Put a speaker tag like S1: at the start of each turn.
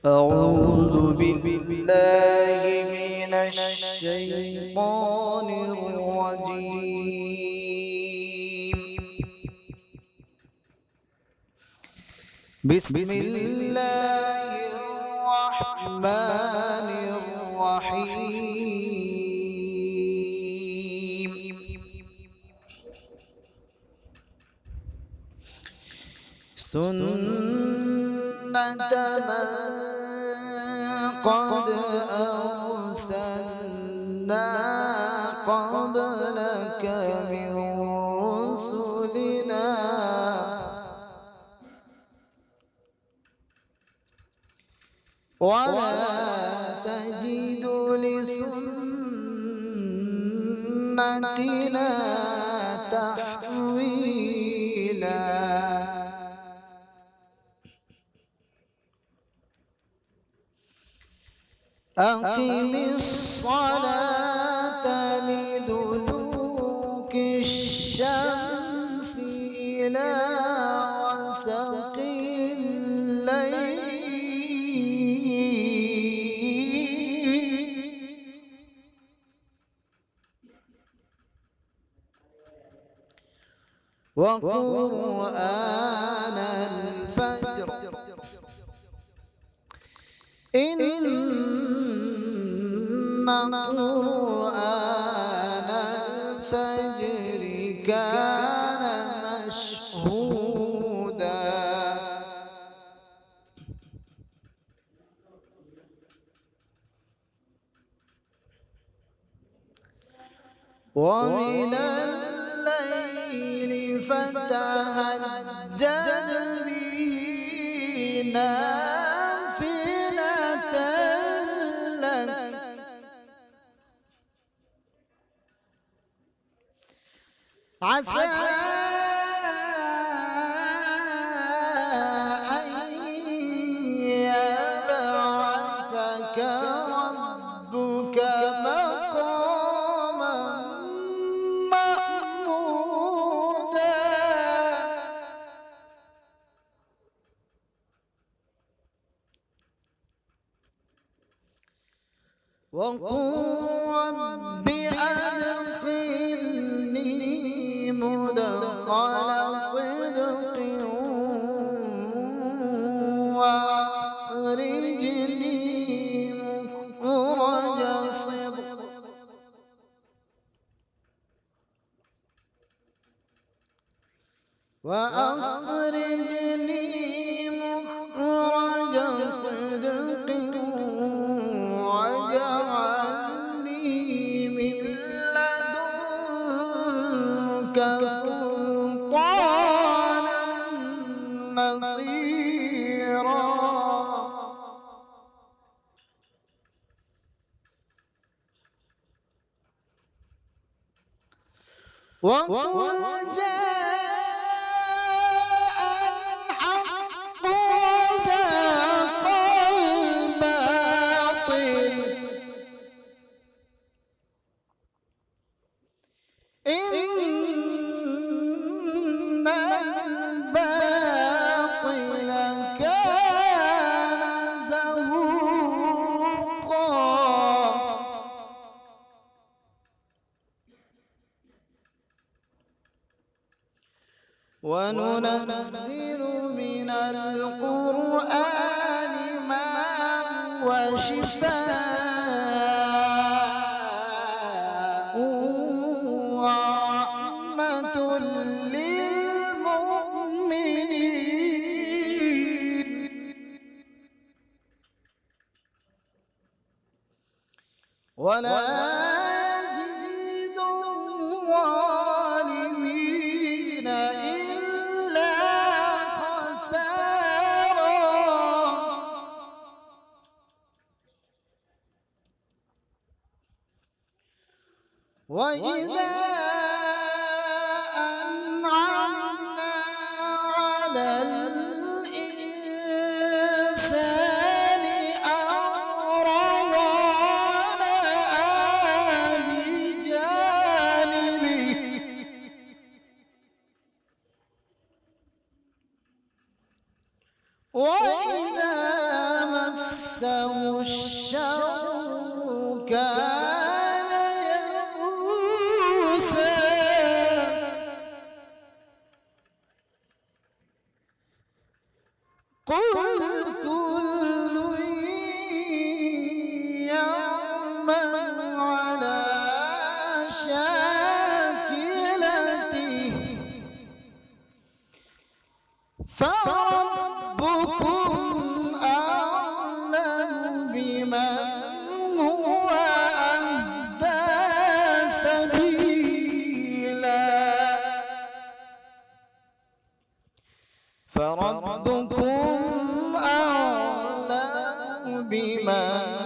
S1: أعوذ بالله من الشيطان الرجيم. بسم الله الرحمن الرحيم. سنة من قد أرسلنا قبلك من رسلنا ولا تجد لسنتنا تحويلا. أقم الصلاة لدلوك الشمس إلى غسق الليل وقرآن الفجر إن قرآن الفجر كان مشهودا. ومن الليل فتهجد به نافلة لك عسى أن يبعثك ربك مقاما محمودا. وقل رب أدخلني مدخل صدق وأخرجني مخرج صدق مخرج صدق واجعل لي من لدنك سلطانا نصيرا. وقل جاء الحق وزهق الباطل إن الباطل كان زهوقا. وننزل من القرآن ما هو شفاء ورحمة للمؤمنين ولا يزيد الظالمين إلا خسارا. وإذا أنعمنا على الإنسان أعرض ونأى بجانبه وإذا مس مسه الشر كان يئوسا قل كل يعمل على شاكلته فربكم أعلم بمن هو أهدى سبيلا فربكم أعلم بمن